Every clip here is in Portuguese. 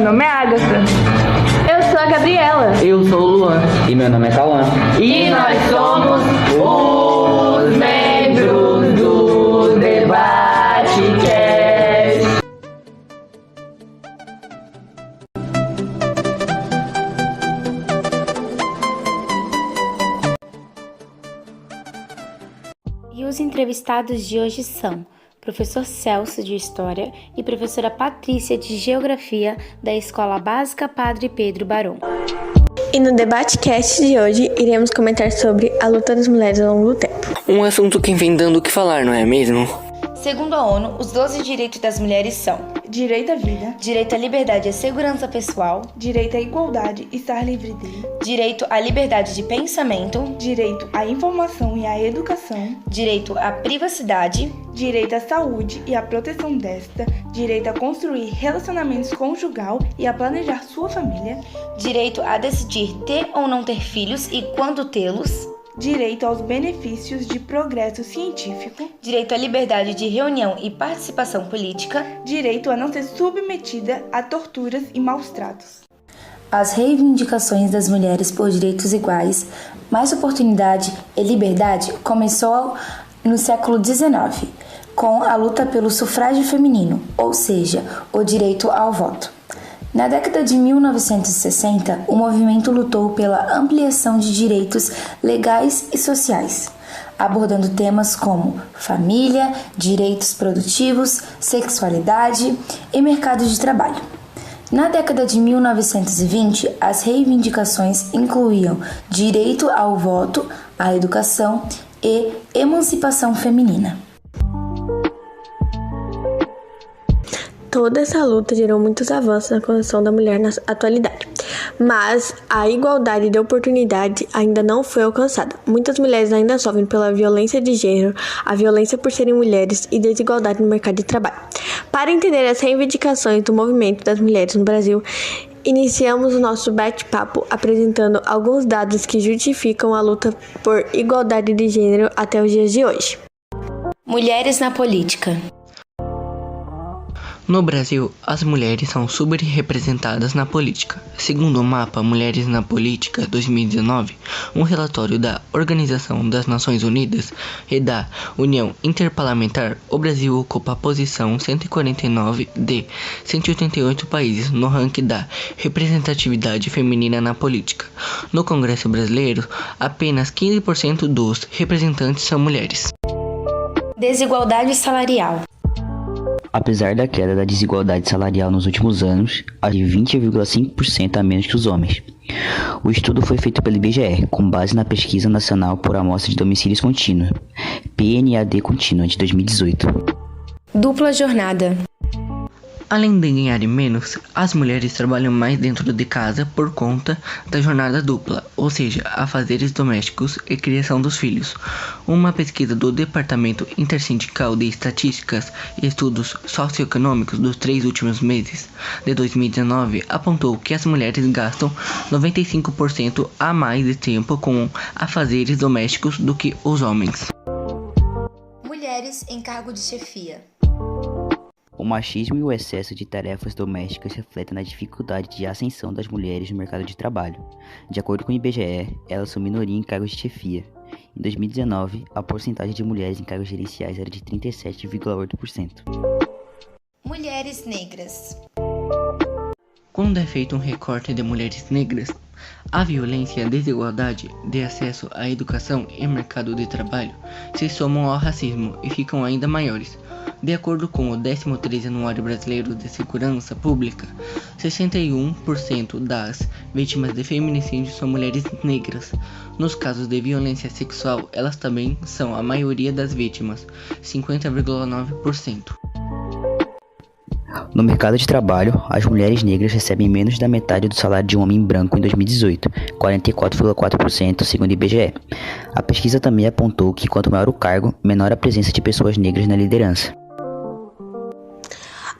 nome é Agatha. Eu sou a Gabriela. Eu sou o Luan. E meu nome é Cauã. E nós somos os membros do DebateCast. E os entrevistados de hoje são professor Celso, de História, e professora Patrícia, de Geografia, da Escola Básica Padre Pedro Barão. E no DebateCast de hoje, iremos comentar sobre a luta das mulheres ao longo do tempo. Um assunto que vem dando o que falar, não é mesmo? Segundo a ONU, os 12 direitos das mulheres são: direito à vida, direito à liberdade e à segurança pessoal, direito à igualdade e estar livre dele, direito à liberdade de pensamento, direito à informação e à educação, direito à privacidade, direito à saúde e à proteção desta, direito a construir relacionamentos conjugal e a planejar sua família, direito a decidir ter ou não ter filhos e quando tê-los, direito aos benefícios de progresso científico, direito à liberdade de reunião e participação política, direito a não ser submetida a torturas e maus-tratos. As reivindicações das mulheres por direitos iguais, mais oportunidade e liberdade começou no século XIX, com a luta pelo sufrágio feminino, ou seja, o direito ao voto. Na década de 1960, o movimento lutou pela ampliação de direitos legais e sociais, abordando temas como família, direitos produtivos, sexualidade e mercado de trabalho. Na década de 1920, as reivindicações incluíam direito ao voto, à educação e emancipação feminina. Toda essa luta gerou muitos avanços na condição da mulher na atualidade, mas a igualdade de oportunidade ainda não foi alcançada. Muitas mulheres ainda sofrem pela violência de gênero, a violência por serem mulheres e desigualdade no mercado de trabalho. Para entender as reivindicações do movimento das mulheres no Brasil, iniciamos o nosso bate-papo apresentando alguns dados que justificam a luta por igualdade de gênero até os dias de hoje. Mulheres na política. No Brasil, as mulheres são subrepresentadas na política. Segundo o mapa Mulheres na Política 2019, um relatório da Organização das Nações Unidas e da União Interparlamentar, o Brasil ocupa a posição 149 de 188 países no ranking da representatividade feminina na política. No Congresso Brasileiro, apenas 15% dos representantes são mulheres. Desigualdade salarial. Apesar da queda da desigualdade salarial nos últimos anos, a de 20,5% a menos que os homens. O estudo foi feito pelo IBGE, com base na Pesquisa Nacional por Amostra de Domicílios Contínua, PNAD Contínua, de 2018. Dupla jornada. Além de ganharem menos, as mulheres trabalham mais dentro de casa por conta da jornada dupla, ou seja, afazeres domésticos e criação dos filhos. Uma pesquisa do Departamento Intersindical de Estatísticas e Estudos Socioeconômicos dos 3 últimos meses de 2019 apontou que as mulheres gastam 95% a mais de tempo com afazeres domésticos do que os homens. mulheres em cargo de chefia. O machismo e o excesso de tarefas domésticas refletem na dificuldade de ascensão das mulheres no mercado de trabalho. De acordo com o IBGE, elas são minoria em cargos de chefia. Em 2019, a porcentagem de mulheres em cargos gerenciais era de 37,8%. Mulheres negras. Quando é feito um recorte de mulheres negras, a violência e a desigualdade de acesso à educação e mercado de trabalho se somam ao racismo e ficam ainda maiores. De acordo com o 13º Anuário Brasileiro de Segurança Pública, 61% das vítimas de feminicídio são mulheres negras. Nos casos de violência sexual, elas também são a maioria das vítimas, 50,9%. No mercado de trabalho, as mulheres negras recebem menos da metade do salário de um homem branco em 2018, 44,4% segundo o IBGE. A pesquisa também apontou que quanto maior o cargo, menor a presença de pessoas negras na liderança.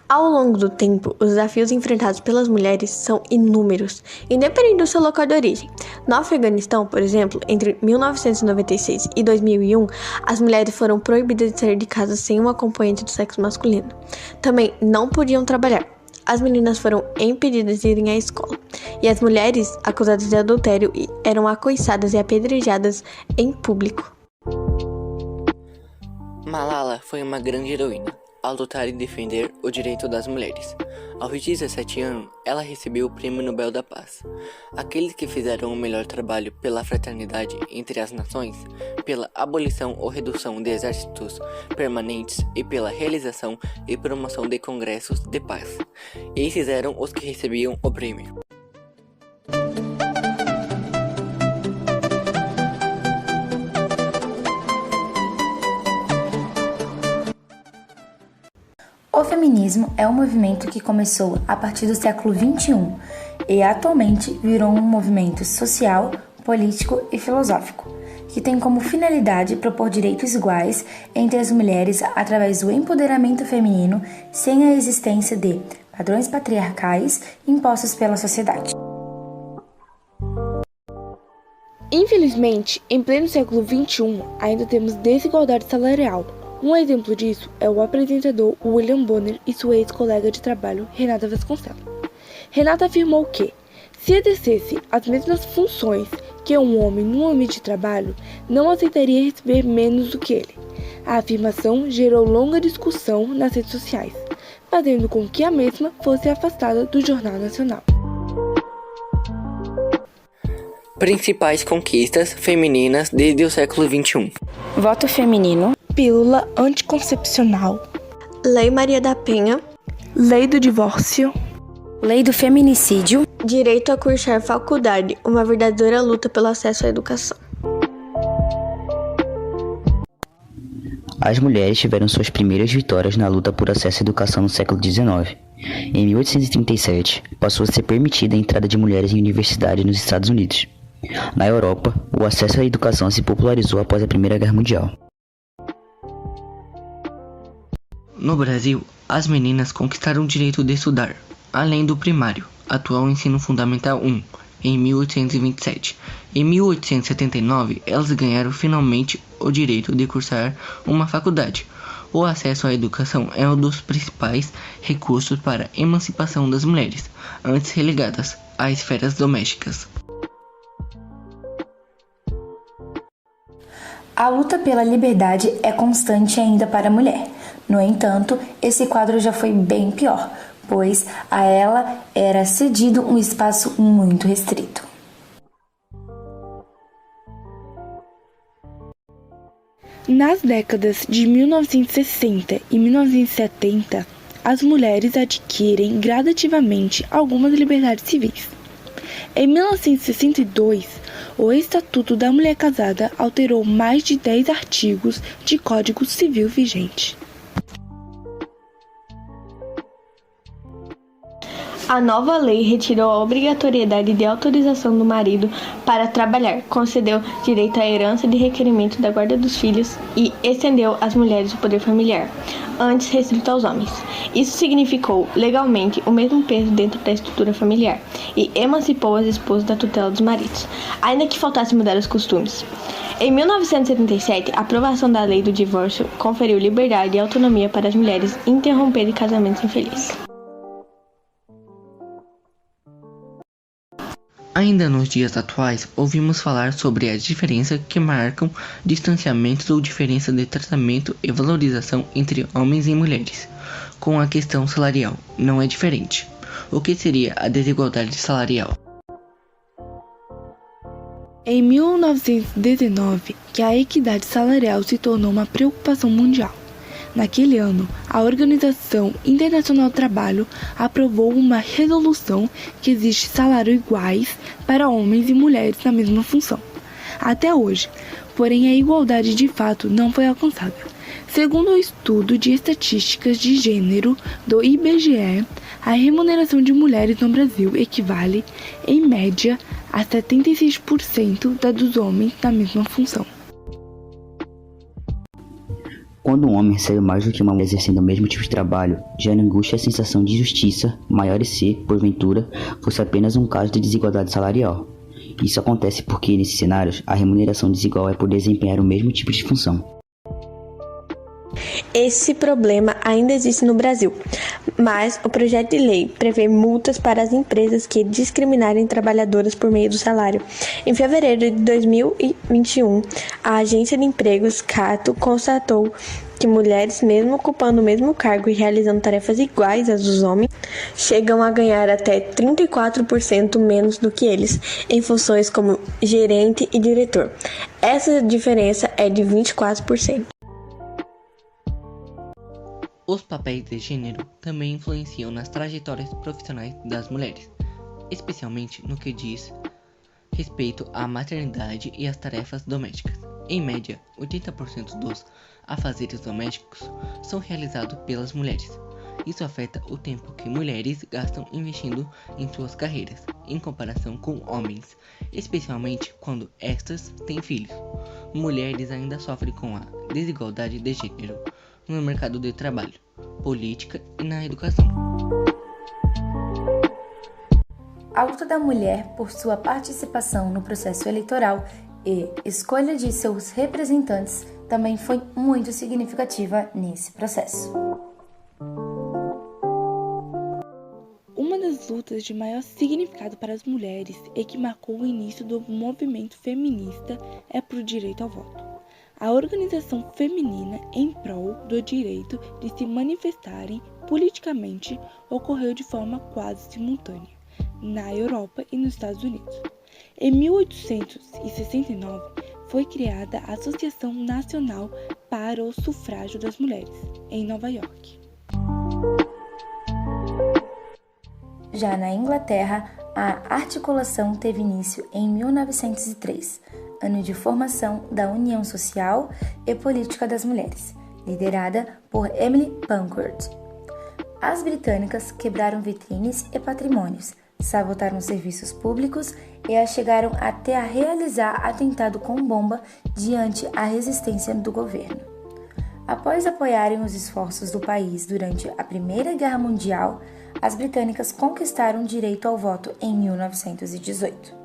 Ao longo do tempo, os desafios enfrentados pelas mulheres são inúmeros, independente do seu local de origem. No Afeganistão, por exemplo, entre 1996 e 2001, as mulheres foram proibidas de sair de casa sem um acompanhante do sexo masculino. Também não podiam trabalhar. as meninas foram impedidas de irem à escola, e as mulheres acusadas de adultério eram acoiçadas e apedrejadas em público. Malala foi uma grande heroína ao lutar e defender o direito das mulheres. Aos 17 anos, ela recebeu o Prêmio Nobel da Paz. Aqueles que fizeram o melhor trabalho pela fraternidade entre as nações, pela abolição ou redução de exércitos permanentes e pela realização e promoção de congressos de paz. Esses eram os que recebiam o prêmio. O feminismo é um movimento que começou a partir do século XXI e atualmente virou um movimento social, político e filosófico, que tem como finalidade propor direitos iguais entre as mulheres através do empoderamento feminino sem a existência de padrões patriarcais impostos pela sociedade. Infelizmente, em pleno século XXI, ainda temos desigualdade salarial. Um exemplo disso é o apresentador William Bonner e sua ex-colega de trabalho, Renata Vasconcelos. Renata afirmou que, se exercesse as mesmas funções que um homem no ambiente de trabalho, não aceitaria receber menos do que ele. A afirmação gerou longa discussão nas redes sociais, fazendo com que a mesma fosse afastada do Jornal Nacional. Principais conquistas femininas desde o século XXI. Voto feminino. Pílula anticoncepcional. Lei Maria da Penha. Lei do divórcio. Lei do feminicídio. Direito a cursar faculdade, uma verdadeira luta pelo acesso à educação. As mulheres tiveram suas primeiras vitórias na luta por acesso à educação no século XIX. Em 1837, passou a ser permitida a entrada de mulheres em universidades nos Estados Unidos. Na Europa, o acesso à educação se popularizou após a Primeira Guerra Mundial. No Brasil, as meninas conquistaram o direito de estudar, além do primário, atual Ensino Fundamental 1, em 1827. Em 1879, elas ganharam finalmente o direito de cursar uma faculdade. O acesso à educação é um dos principais recursos para a emancipação das mulheres, antes relegadas às esferas domésticas. A luta pela liberdade é constante ainda para a mulher. No entanto, esse quadro já foi bem pior, pois a ela era cedido um espaço muito restrito. Nas décadas de 1960 e 1970, as mulheres adquirem gradativamente algumas liberdades civis. Em 1962, o Estatuto da Mulher Casada alterou mais de 10 artigos de Código Civil vigente. A nova lei retirou a obrigatoriedade de autorização do marido para trabalhar, concedeu direito à herança de requerimento da guarda dos filhos e estendeu às mulheres o poder familiar, antes restrito aos homens. Isso significou, legalmente, o mesmo peso dentro da estrutura familiar e emancipou as esposas da tutela dos maridos, ainda que faltasse mudar os costumes. Em 1977, a aprovação da lei do divórcio conferiu liberdade e autonomia para as mulheres interromperem casamentos infelizes. Ainda nos dias atuais, ouvimos falar sobre as diferenças que marcam distanciamentos ou diferença de tratamento e valorização entre homens e mulheres. Com a questão salarial, não é diferente. O que seria a desigualdade salarial? Em 1919, que a equidade salarial se tornou uma preocupação mundial. Naquele ano, a Organização Internacional do Trabalho aprovou uma resolução que exige salários iguais para homens e mulheres na mesma função. Até hoje, porém, a igualdade de fato não foi alcançada. Segundo o estudo de estatísticas de gênero do IBGE, a remuneração de mulheres no Brasil equivale, em média, a 76% da dos homens na mesma função. Quando um homem recebe mais do que uma mulher exercendo o mesmo tipo de trabalho, gera angústia e a sensação de injustiça, maior se, porventura, fosse apenas um caso de desigualdade salarial. Isso acontece porque, nesses cenários, a remuneração desigual é por desempenhar o mesmo tipo de função. Esse problema ainda existe no Brasil, mas o projeto de lei prevê multas para as empresas que discriminarem trabalhadoras por meio do salário. Em fevereiro de 2021, a Agência de Empregos, Cato, constatou que mulheres, mesmo ocupando o mesmo cargo e realizando tarefas iguais às dos homens, chegam a ganhar até 34% menos do que eles, em funções como gerente e diretor. Essa diferença é de 24%. Os papéis de gênero também influenciam nas trajetórias profissionais das mulheres, especialmente no que diz respeito à maternidade e às tarefas domésticas. Em média, 80% dos afazeres domésticos são realizados pelas mulheres. Isso afeta o tempo que mulheres gastam investindo em suas carreiras, em comparação com homens, especialmente quando estas têm filhos. Mulheres ainda sofrem com a desigualdade de gênero no mercado de trabalho, política e na educação. A luta da mulher por sua participação no processo eleitoral e escolha de seus representantes também foi muito significativa nesse processo. Uma das lutas de maior significado para as mulheres e que marcou o início do movimento feminista é por direito ao voto. A organização feminina em prol do direito de se manifestarem politicamente ocorreu de forma quase simultânea na Europa e nos Estados Unidos. Em 1869, foi criada a Associação Nacional para o Sufrágio das Mulheres, em Nova York. Já na Inglaterra, a articulação teve início em 1903, ano de formação da União Social e Política das Mulheres, liderada por Emily Pankhurst. As britânicas quebraram vitrines e patrimônios, sabotaram serviços públicos e chegaram até a realizar atentado com bomba diante a resistência do governo. Após apoiarem os esforços do país durante a Primeira Guerra Mundial, as britânicas conquistaram o direito ao voto em 1918.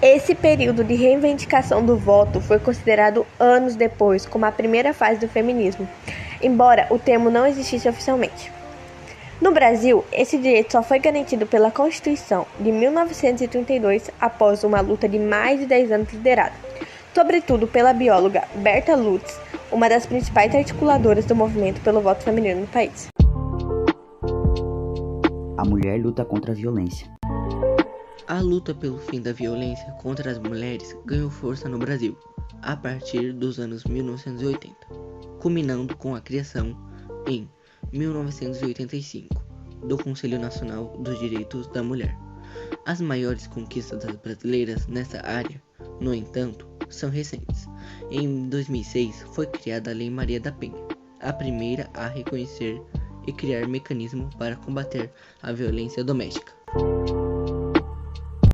Esse período de reivindicação do voto foi considerado anos depois como a primeira fase do feminismo, embora o termo não existisse oficialmente. No Brasil, esse direito só foi garantido pela Constituição de 1932 após uma luta de mais de 10 anos liderada, sobretudo pela bióloga Berta Lutz, uma das principais articuladoras do movimento pelo voto feminino no país. A mulher luta contra a violência. A luta pelo fim da violência contra as mulheres ganhou força no Brasil a partir dos anos 1980, culminando com a criação, em 1985, do Conselho Nacional dos Direitos da Mulher. As maiores conquistas das brasileiras nessa área, no entanto, são recentes. Em 2006, foi criada a Lei Maria da Penha, a primeira a reconhecer e criar mecanismos para combater a violência doméstica.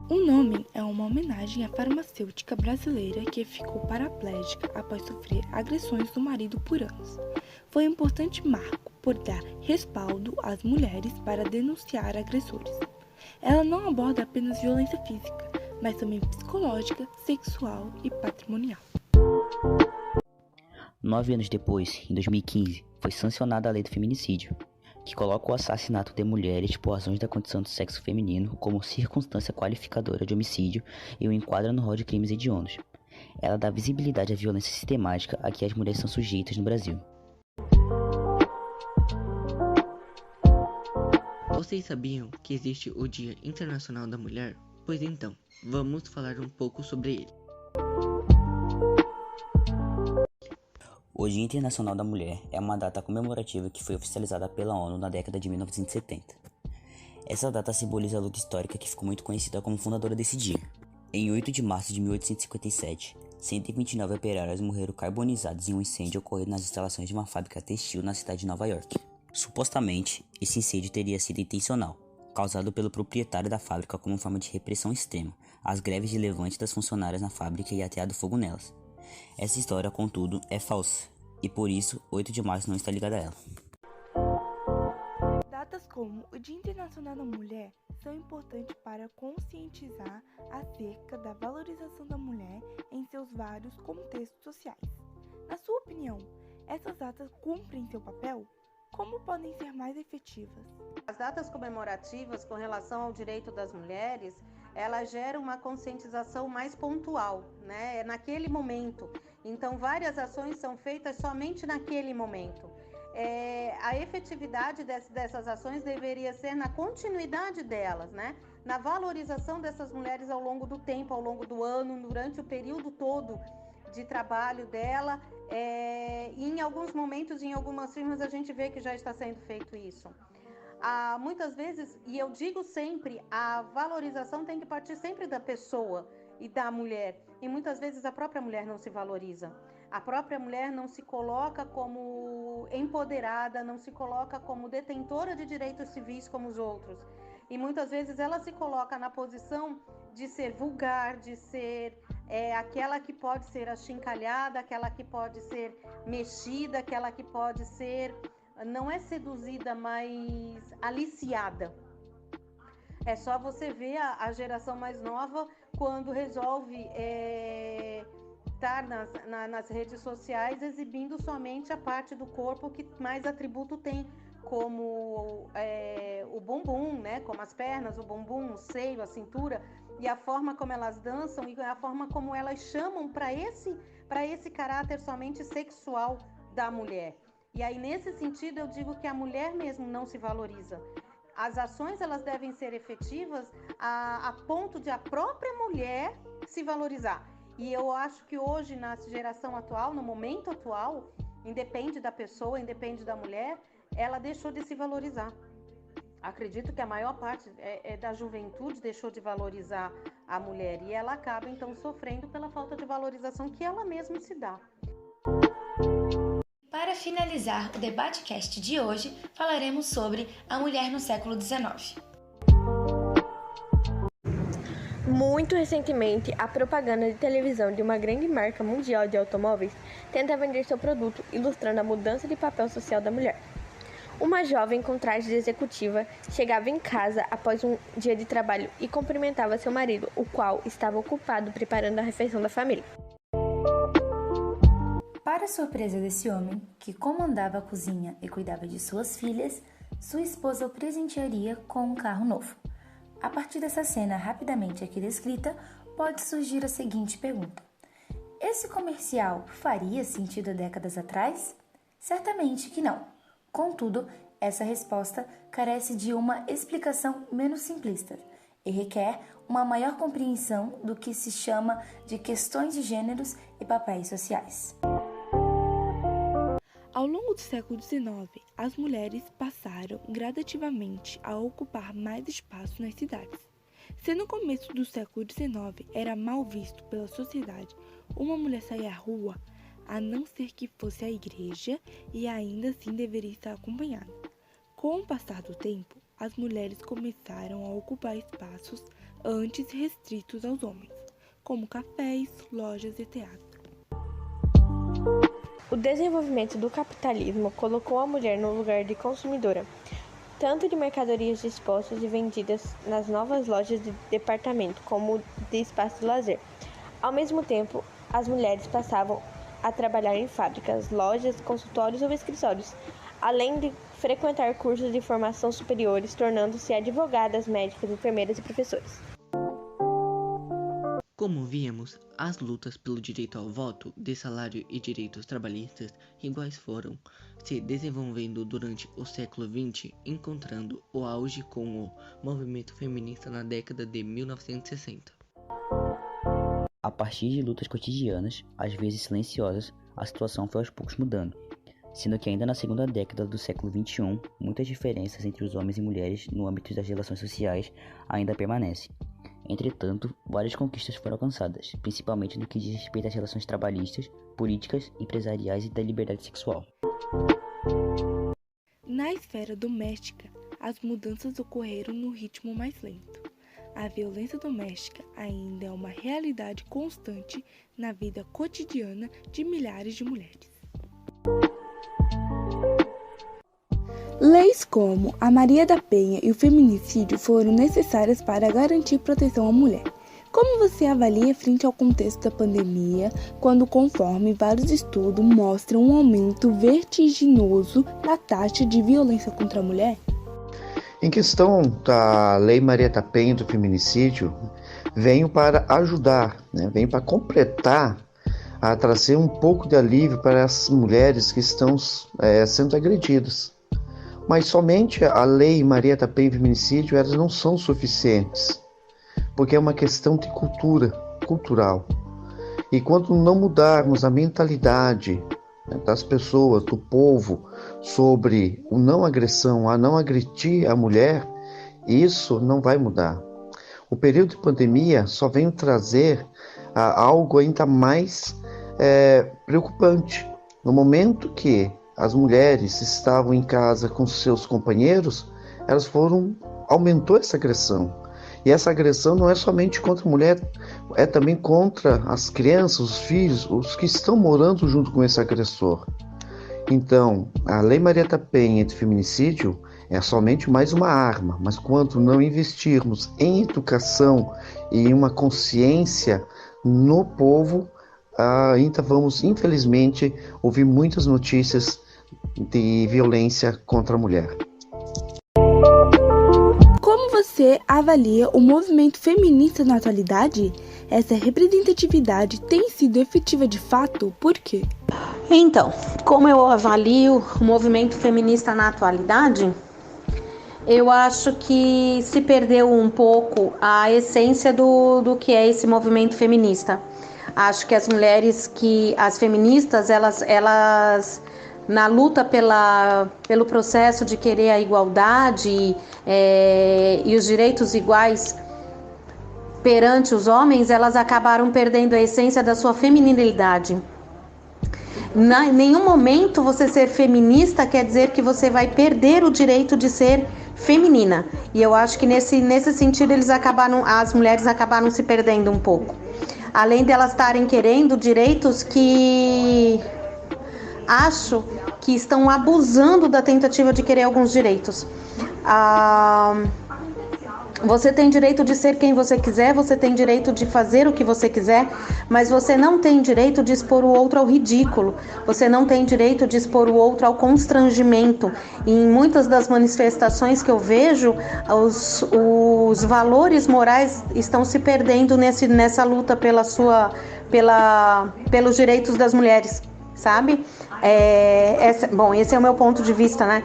O nome é uma homenagem à farmacêutica brasileira que ficou paraplégica após sofrer agressões do marido por anos. Foi um importante marco por dar respaldo às mulheres para denunciar agressores. Ela não aborda apenas violência física, mas também psicológica, sexual e patrimonial. 9 anos depois, em 2015, foi sancionada a Lei do Feminicídio, que coloca o assassinato de mulheres por razões da condição do sexo feminino como circunstância qualificadora de homicídio e o enquadra no rol de crimes hediondos. Ela dá visibilidade à violência sistemática a que as mulheres são sujeitas no Brasil. Vocês sabiam que existe o Dia Internacional da Mulher? Pois então, vamos falar um pouco sobre ele. O Dia Internacional da Mulher é uma data comemorativa que foi oficializada pela ONU na década de 1970. Essa data simboliza a luta histórica que ficou muito conhecida como fundadora desse dia. Em 8 de março de 1857, 129 operários morreram carbonizados em um incêndio ocorrido nas instalações de uma fábrica têxtil na cidade de Nova York. Supostamente, esse incêndio teria sido intencional, causado pelo proprietário da fábrica como forma de repressão extrema, às greves de levante das funcionárias na fábrica e ateado fogo nelas. Essa história, contudo, é falsa, e por isso 8 de março não está ligada a ela. Datas como o Dia Internacional da Mulher são importantes para conscientizar acerca da valorização da mulher em seus vários contextos sociais. Na sua opinião, essas datas cumprem seu papel? Como podem ser mais efetivas? As datas comemorativas com relação ao direito das mulheres, elas geram uma conscientização mais pontual, né? É naquele momento. Então, várias ações são feitas somente naquele momento. A efetividade dessas ações deveria ser na continuidade delas, né? Na valorização dessas mulheres ao longo do tempo, ao longo do ano, durante o período todo de trabalho dela. E em alguns momentos, em algumas firmas, a gente vê que já está sendo feito isso. Muitas vezes, e eu digo sempre, a valorização tem que partir sempre da pessoa e da mulher. E muitas vezes a própria mulher não se valoriza. A própria mulher não se coloca como empoderada, não se coloca como detentora de direitos civis como os outros. E muitas vezes ela se coloca na posição de ser vulgar, de ser aquela que pode ser achincalhada, aquela que pode ser mexida, aquela que pode ser, não é seduzida, mas aliciada. É só você ver a geração mais nova quando resolve estar nas redes sociais exibindo somente a parte do corpo que mais atributo tem, como o bumbum, né? Como as pernas, o bumbum, o seio, a cintura, e a forma como elas dançam e a forma como elas chamam para esse caráter somente sexual da mulher. E aí, nesse sentido, eu digo que a mulher mesmo não se valoriza. As ações, elas devem ser efetivas a ponto de a própria mulher se valorizar. E eu acho que hoje, na geração atual, no momento atual, independe da pessoa, independe da mulher, ela deixou de se valorizar. Acredito que a maior parte da juventude deixou de valorizar a mulher e ela acaba, então, sofrendo pela falta de valorização que ela mesma se dá. Para finalizar o DebateCast de hoje, falaremos sobre a mulher no século XIX. Muito recentemente, a propaganda de televisão de uma grande marca mundial de automóveis tenta vender seu produto, ilustrando a mudança de papel social da mulher. Uma jovem com traje de executiva chegava em casa após um dia de trabalho e cumprimentava seu marido, o qual estava ocupado preparando a refeição da família. Para surpresa desse homem, que comandava a cozinha e cuidava de suas filhas, sua esposa o presentearia com um carro novo. A partir dessa cena rapidamente aqui descrita, pode surgir a seguinte pergunta: esse comercial faria sentido há décadas atrás? Certamente que não. Contudo, essa resposta carece de uma explicação menos simplista e requer uma maior compreensão do que se chama de questões de gêneros e papéis sociais. Ao longo do século XIX, as mulheres passaram gradativamente a ocupar mais espaço nas cidades. Se no começo do século XIX era mal visto pela sociedade uma mulher sair à rua, a não ser que fosse à igreja, e ainda assim deveria estar acompanhada. Com o passar do tempo, as mulheres começaram a ocupar espaços antes restritos aos homens, como cafés, lojas e teatro. O desenvolvimento do capitalismo colocou a mulher no lugar de consumidora, tanto de mercadorias dispostas e vendidas nas novas lojas de departamento, como de espaço de lazer. Ao mesmo tempo, as mulheres passavam a trabalhar em fábricas, lojas, consultórios ou escritórios, além de frequentar cursos de formação superiores, tornando-se advogadas, médicas, enfermeiras e professores. Como víamos, as lutas pelo direito ao voto, de salário e direitos trabalhistas iguais foram se desenvolvendo durante o século XX, encontrando o auge com o movimento feminista na década de 1960. A partir de lutas cotidianas, às vezes silenciosas, a situação foi aos poucos mudando, sendo que ainda na segunda década do século XXI, muitas diferenças entre os homens e mulheres no âmbito das relações sociais ainda permanecem. Entretanto, várias conquistas foram alcançadas, principalmente no que diz respeito às relações trabalhistas, políticas, empresariais e da liberdade sexual. Na esfera doméstica, as mudanças ocorreram no ritmo mais lento. A violência doméstica ainda é uma realidade constante na vida cotidiana de milhares de mulheres. Leis como a Maria da Penha e o feminicídio foram necessárias para garantir proteção à mulher. Como você avalia frente ao contexto da pandemia, quando, conforme vários estudos mostram um aumento vertiginoso na taxa de violência contra a mulher? Em questão da Lei Maria da Penha do feminicídio, venho para ajudar, venho para completar, a trazer um pouco de alívio para as mulheres que estão sendo agredidas. Mas somente a Lei Maria da Penha do feminicídio, elas não são suficientes, porque é uma questão de cultural. E quando não mudarmos a mentalidade das pessoas, do povo, sobre o não agressão, a não agredir a mulher, isso não vai mudar. O período de pandemia só vem trazer algo ainda mais preocupante. No momento que as mulheres estavam em casa com seus companheiros, aumentou essa agressão. E essa agressão não é somente contra a mulher, é também contra as crianças, os filhos, os que estão morando junto com esse agressor. Então, a Lei Maria da Penha de feminicídio é somente mais uma arma, mas quando não investirmos em educação e em uma consciência no povo, ainda vamos, infelizmente, ouvir muitas notícias de violência contra a mulher. Como você avalia o movimento feminista na atualidade? Essa representatividade tem sido efetiva de fato? Por quê? Então, como eu avalio o movimento feminista na atualidade, eu acho que se perdeu um pouco a essência do que é esse movimento feminista. Acho que as feministas, elas na luta pelo processo de querer a igualdade e os direitos iguais perante os homens, elas acabaram perdendo a essência da sua feminilidade. Em nenhum momento você ser feminista quer dizer que você vai perder o direito de ser feminina. E eu acho que nesse sentido as mulheres acabaram se perdendo um pouco. Além de elas estarem querendo direitos que acho que estão abusando da tentativa de querer alguns direitos. Você tem direito de ser quem você quiser, você tem direito de fazer o que você quiser, mas você não tem direito de expor o outro ao ridículo, você não tem direito de expor o outro ao constrangimento. E em muitas das manifestações que eu vejo, os valores morais estão se perdendo nessa luta pelos direitos das mulheres, sabe? Esse é o meu ponto de vista, né?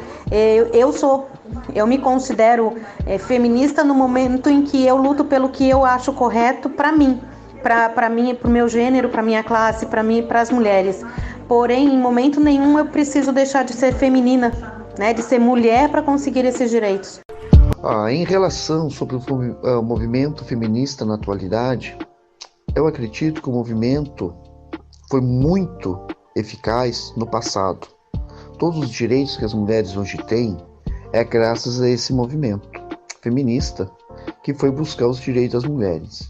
Eu me considero feminista no momento em que eu luto pelo que eu acho correto para mim, para o meu gênero, para minha classe, para as mulheres. Porém, em momento nenhum eu preciso deixar de ser feminina, né? De ser mulher para conseguir esses direitos. Em relação sobre o movimento feminista na atualidade, eu acredito que o movimento foi muito eficaz no passado. Todos os direitos que as mulheres hoje têm é graças a esse movimento feminista que foi buscar os direitos das mulheres.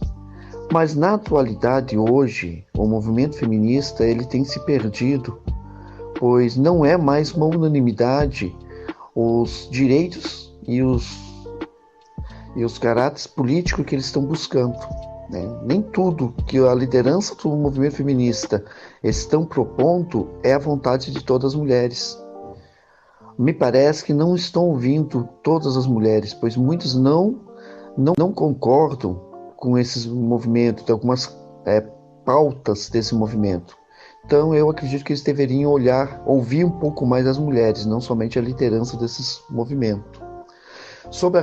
Mas na atualidade hoje, o movimento feminista ele tem se perdido, pois não é mais uma unanimidade os direitos e os caráteres políticos que eles estão buscando. Nem tudo que a liderança do movimento feminista estão propondo é a vontade de todas as mulheres. Me parece que não estão ouvindo todas as mulheres, pois muitos não concordam com esses movimentos, de algumas pautas desse movimento. Então eu acredito que eles deveriam ouvir um pouco mais as mulheres, não somente a liderança desses movimentos. Sobre a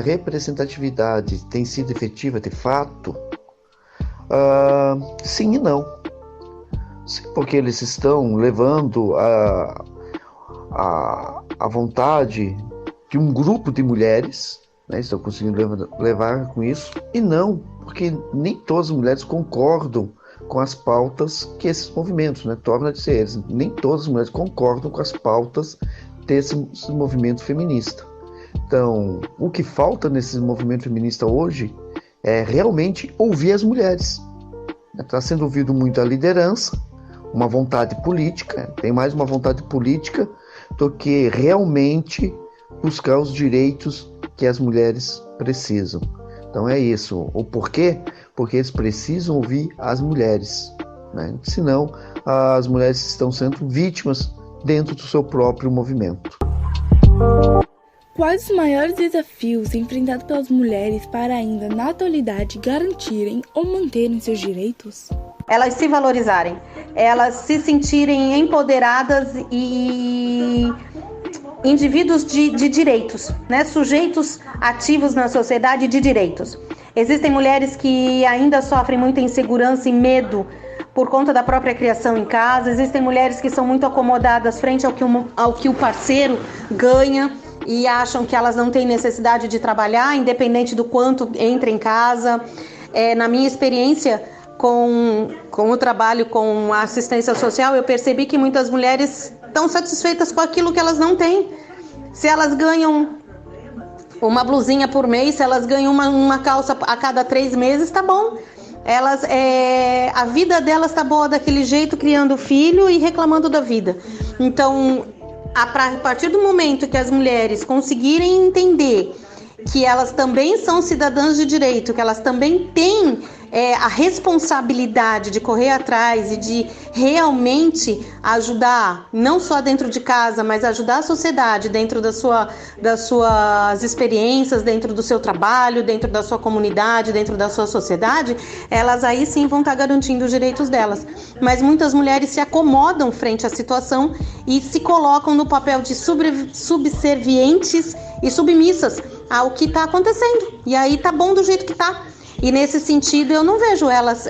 representatividade tem sido efetiva de fato? Sim e não. Sim, porque eles estão levando a vontade de um grupo de mulheres, estão conseguindo levar com isso, e não, porque nem todas as mulheres concordam com as pautas que esses movimentos, torna a dizer eles, nem todas as mulheres concordam com as pautas desse movimento feminista. Então, o que falta nesse movimento feminista hoje é realmente ouvir as mulheres. Está sendo ouvido muito a liderança, uma vontade política, tem mais uma vontade política do que realmente buscar os direitos que as mulheres precisam. Então é isso. O porquê? Porque eles precisam ouvir as mulheres, né? Senão as mulheres estão sendo vítimas dentro do seu próprio movimento. Quais os maiores desafios enfrentados pelas mulheres para ainda, na atualidade, garantirem ou manterem seus direitos? Elas se valorizarem, elas se sentirem empoderadas e indivíduos de direitos, né? Sujeitos ativos na sociedade de direitos. Existem mulheres que ainda sofrem muita insegurança e medo por conta da própria criação em casa. Existem mulheres que são muito acomodadas frente ao que o parceiro ganha e acham que elas não têm necessidade de trabalhar, independente do quanto entra em casa. Na minha experiência com o trabalho com a assistência social, eu percebi que muitas mulheres estão satisfeitas com aquilo que elas não têm. Se elas ganham uma blusinha por mês, se elas ganham uma calça a cada 3 meses, tá bom. A vida delas tá boa daquele jeito, criando filho e reclamando da vida. Então, a partir do momento que as mulheres conseguirem entender que elas também são cidadãs de direito, que elas também têm a responsabilidade de correr atrás e de realmente ajudar, não só dentro de casa, mas ajudar a sociedade dentro das suas experiências, dentro do seu trabalho, dentro da sua comunidade, dentro da sua sociedade, elas aí sim vão estar garantindo os direitos delas. Mas muitas mulheres se acomodam frente à situação e se colocam no papel de subservientes e submissas ao que está acontecendo. E aí tá bom do jeito que tá. E nesse sentido eu não vejo elas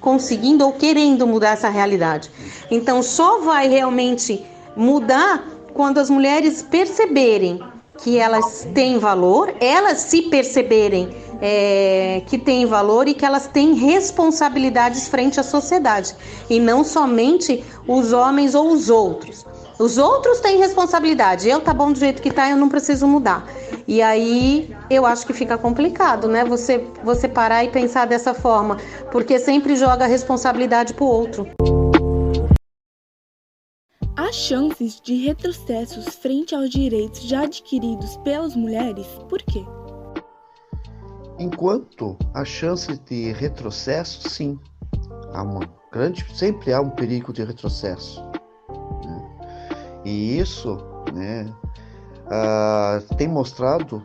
conseguindo ou querendo mudar essa realidade. Então só vai realmente mudar quando as mulheres perceberem que elas têm valor, elas se perceberem que têm valor e que elas têm responsabilidades frente à sociedade. E não somente os homens ou os outros. Os outros têm responsabilidade. Eu tá bom do jeito que tá, eu não preciso mudar. E aí eu acho que fica complicado, né? Você parar e pensar dessa forma, porque sempre joga a responsabilidade pro outro. Há chances de retrocessos frente aos direitos já adquiridos pelas mulheres? Por quê? Enquanto há chance de retrocesso, sim. Sempre há um perigo de retrocesso. E isso, né, tem mostrado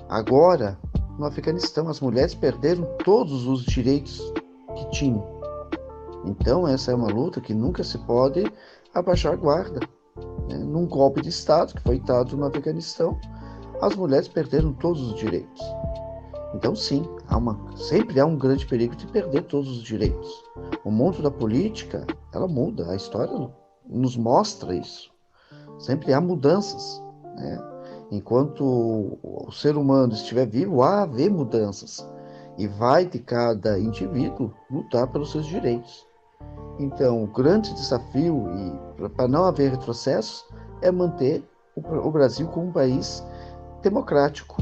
agora no Afeganistão. As mulheres perderam todos os direitos que tinham. Então essa é uma luta que nunca se pode abaixar a guarda, né? Num golpe de Estado que foi dado no Afeganistão, as mulheres perderam todos os direitos. Então sim, sempre há um grande perigo de perder todos os direitos. O mundo da política, ela muda, a história nos mostra isso. Sempre há mudanças, né? Enquanto o ser humano estiver vivo, há haver mudanças. E vai de cada indivíduo lutar pelos seus direitos. Então, o grande desafio, e para não haver retrocessos, é manter o Brasil como um país democrático.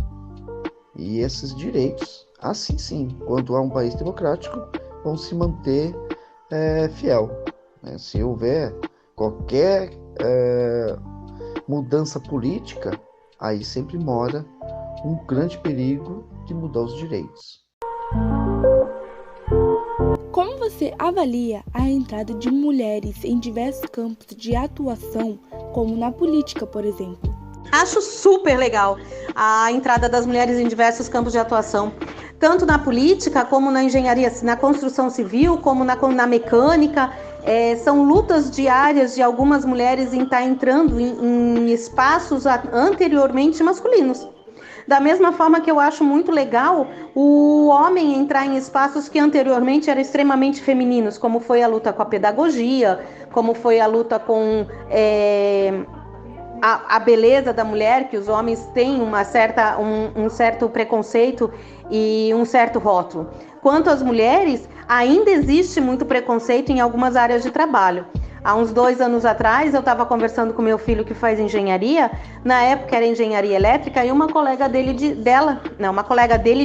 E esses direitos, assim sim, quando há um país democrático, vão se manter fiel, né? Se houver qualquer mudança política, aí sempre mora um grande perigo de mudar os direitos. Como você avalia a entrada de mulheres em diversos campos de atuação, como na política, por exemplo? Acho super legal a entrada das mulheres em diversos campos de atuação, tanto na política, como na engenharia, na construção civil, como na mecânica. São lutas diárias de algumas mulheres em estar entrando em espaços anteriormente masculinos. Da mesma forma que eu acho muito legal o homem entrar em espaços que anteriormente eram extremamente femininos, como foi a luta com a pedagogia, como foi a luta com a beleza da mulher, que os homens têm um certo preconceito e um certo rótulo. Quanto às mulheres, ainda existe muito preconceito em algumas áreas de trabalho. Há uns 2 anos atrás, eu estava conversando com meu filho que faz engenharia. Na época era engenharia elétrica, e uma colega dele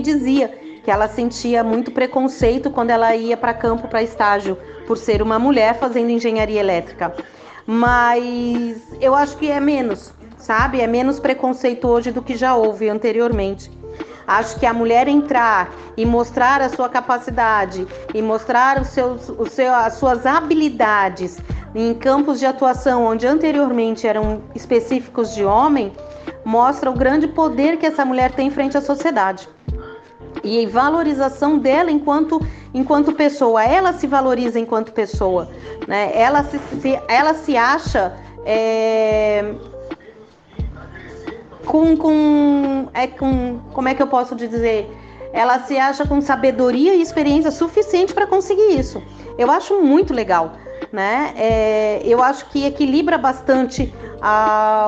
dizia que ela sentia muito preconceito quando ela ia para campo, para estágio, por ser uma mulher fazendo engenharia elétrica. Mas eu acho que é menos, sabe? É menos preconceito hoje do que já houve anteriormente. Acho que a mulher entrar e mostrar a sua capacidade e mostrar as suas habilidades em campos de atuação onde anteriormente eram específicos de homem, mostra o grande poder que essa mulher tem frente à sociedade. E valorização dela enquanto pessoa. Ela se valoriza enquanto pessoa, né? Ela se acha como é que eu posso dizer? Ela se acha com sabedoria e experiência suficiente para conseguir isso. Eu acho muito legal, né? Eu acho que equilibra bastante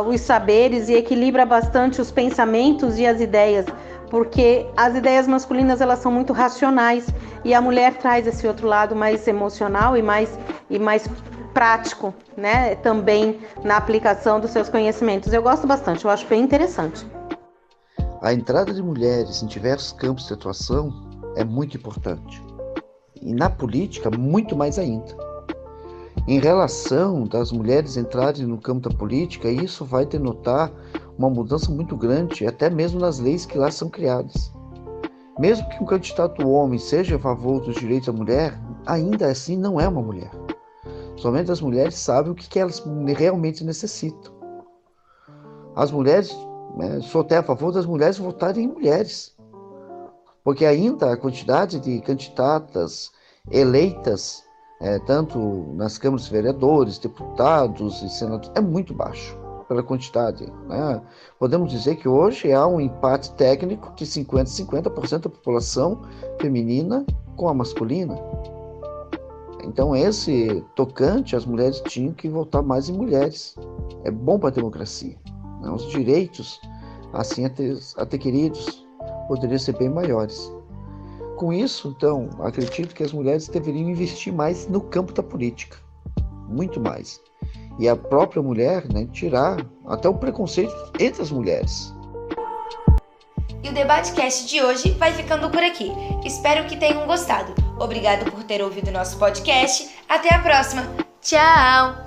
os saberes e equilibra bastante os pensamentos e as ideias, porque as ideias masculinas elas são muito racionais e a mulher traz esse outro lado mais emocional e mais prático, né? Também na aplicação dos seus conhecimentos. Eu gosto bastante, eu acho bem interessante. A entrada de mulheres em diversos campos de atuação é muito importante. E na política, muito mais ainda. Em relação das mulheres entrarem no campo da política, isso vai denotar uma mudança muito grande, até mesmo nas leis que lá são criadas. Mesmo que um candidato homem seja a favor dos direitos da mulher, ainda assim não é uma mulher. Somente as mulheres sabem o que elas realmente necessitam. As mulheres, sou até a favor das mulheres votarem em mulheres, porque ainda a quantidade de candidatas eleitas, tanto nas câmaras de vereadores, deputados e senadores, é muito baixo pela quantidade, né? Podemos dizer que hoje há um empate técnico de 50% da população feminina com a masculina. Então esse tocante, as mulheres tinham que votar mais em mulheres. É bom para a democracia, né? Os direitos, assim até queridos, poderiam ser bem maiores. Com isso, então, acredito que as mulheres deveriam investir mais no campo da política, muito mais. E a própria mulher, né, tirar até o preconceito entre as mulheres. E o DebateCast de hoje vai ficando por aqui. Espero que tenham gostado. Obrigado por ter ouvido nosso podcast. Até a próxima. Tchau!